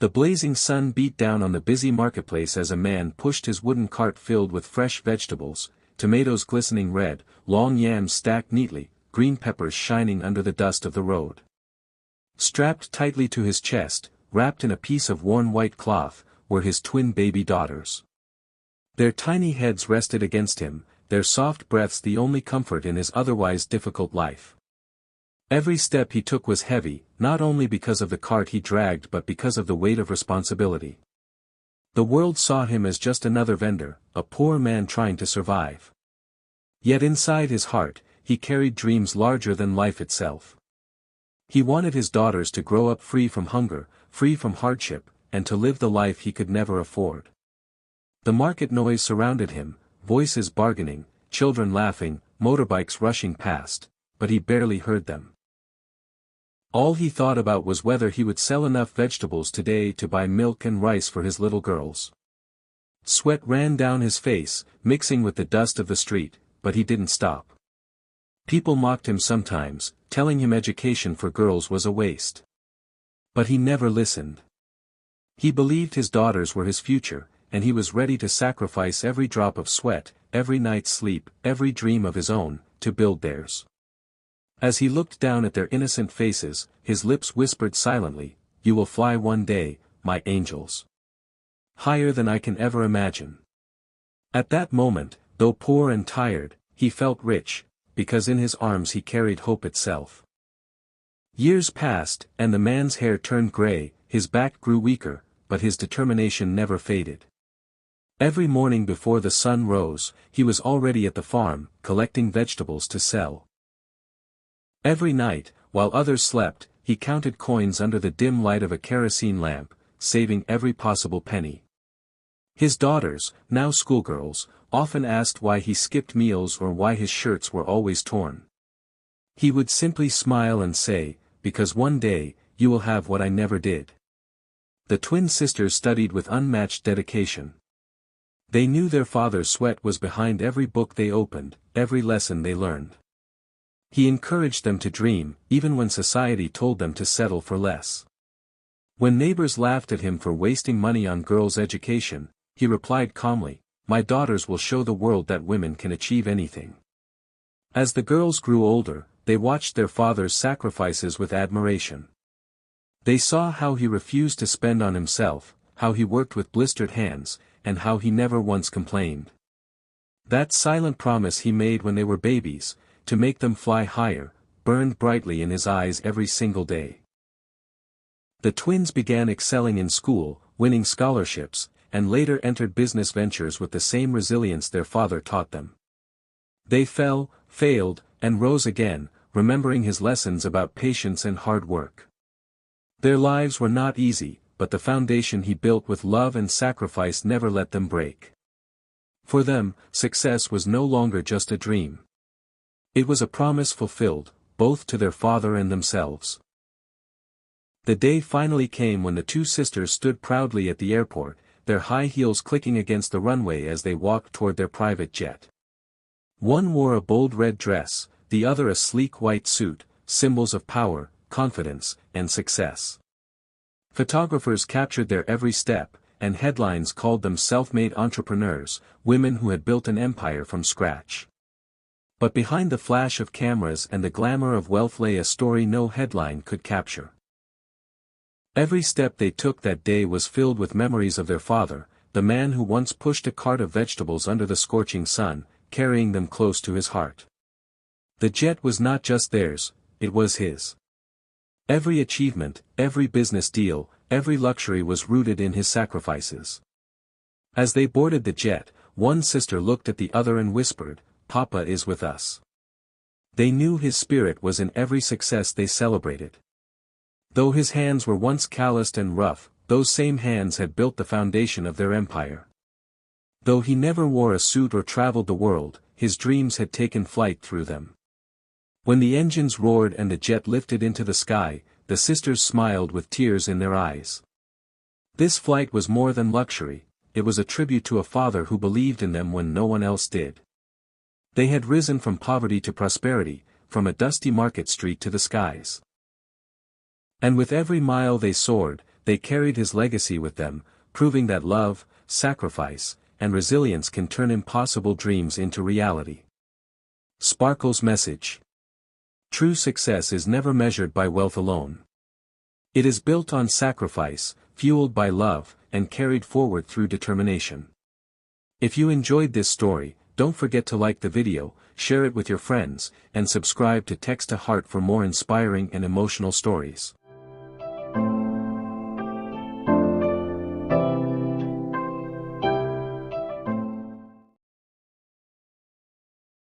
The blazing sun beat down on the busy marketplace as a man pushed his wooden cart filled with fresh vegetables, tomatoes glistening red, long yams stacked neatly, green peppers shining under the dust of the road. Strapped tightly to his chest, wrapped in a piece of worn white cloth, were his twin baby daughters. Their tiny heads rested against him, their soft breaths the only comfort in his otherwise difficult life. Every step he took was heavy, not only because of the cart he dragged but because of the weight of responsibility. The world saw him as just another vendor, a poor man trying to survive. Yet inside his heart, he carried dreams larger than life itself. He wanted his daughters to grow up free from hunger, free from hardship, and to live the life he could never afford. The market noise surrounded him, voices bargaining, children laughing, motorbikes rushing past, but he barely heard them. All he thought about was whether he would sell enough vegetables today to buy milk and rice for his little girls. Sweat ran down his face, mixing with the dust of the street, but he didn't stop. People mocked him sometimes, telling him education for girls was a waste. But he never listened. He believed his daughters were his future, and he was ready to sacrifice every drop of sweat, every night's sleep, every dream of his own, to build theirs. As he looked down at their innocent faces, his lips whispered silently, "You will fly one day, my angels. Higher than I can ever imagine." At that moment, though poor and tired, he felt rich, because in his arms he carried hope itself. Years passed, and the man's hair turned gray, his back grew weaker, but his determination never faded. Every morning before the sun rose, he was already at the farm, collecting vegetables to sell. Every night, while others slept, he counted coins under the dim light of a kerosene lamp, saving every possible penny. His daughters, now schoolgirls, often asked why he skipped meals or why his shirts were always torn. He would simply smile and say, "Because one day, you will have what I never did." The twin sisters studied with unmatched dedication. They knew their father's sweat was behind every book they opened, every lesson they learned. He encouraged them to dream, even when society told them to settle for less. When neighbors laughed at him for wasting money on girls' education, he replied calmly, "My daughters will show the world that women can achieve anything." As the girls grew older, they watched their father's sacrifices with admiration. They saw how he refused to spend on himself, how he worked with blistered hands, and how he never once complained. That silent promise he made when they were babies, to make them fly higher, burned brightly in his eyes every single day. The twins began excelling in school, winning scholarships, and later entered business ventures with the same resilience their father taught them. They fell, failed, and rose again, remembering his lessons about patience and hard work. Their lives were not easy, but the foundation he built with love and sacrifice never let them break. For them, success was no longer just a dream. It was a promise fulfilled, both to their father and themselves. The day finally came when the two sisters stood proudly at the airport, their high heels clicking against the runway as they walked toward their private jet. One wore a bold red dress, the other a sleek white suit, symbols of power, confidence, and success. Photographers captured their every step, and headlines called them self-made entrepreneurs, women who had built an empire from scratch. But behind the flash of cameras and the glamour of wealth lay a story no headline could capture. Every step they took that day was filled with memories of their father, the man who once pushed a cart of vegetables under the scorching sun, carrying them close to his heart. The jet was not just theirs, it was his. Every achievement, every business deal, every luxury was rooted in his sacrifices. As they boarded the jet, one sister looked at the other and whispered, "Papa is with us." They knew his spirit was in every success they celebrated. Though his hands were once calloused and rough, those same hands had built the foundation of their empire. Though he never wore a suit or traveled the world, his dreams had taken flight through them. When the engines roared and the jet lifted into the sky, the sisters smiled with tears in their eyes. This flight was more than luxury, it was a tribute to a father who believed in them when no one else did. They had risen from poverty to prosperity, from a dusty market street to the skies. And with every mile they soared, they carried his legacy with them, proving that love, sacrifice, and resilience can turn impossible dreams into reality. Sparkle's message. True success is never measured by wealth alone. It is built on sacrifice, fueled by love, and carried forward through determination. If you enjoyed this story, don't forget to like the video, share it with your friends, and subscribe to Text to Heart for more inspiring and emotional stories.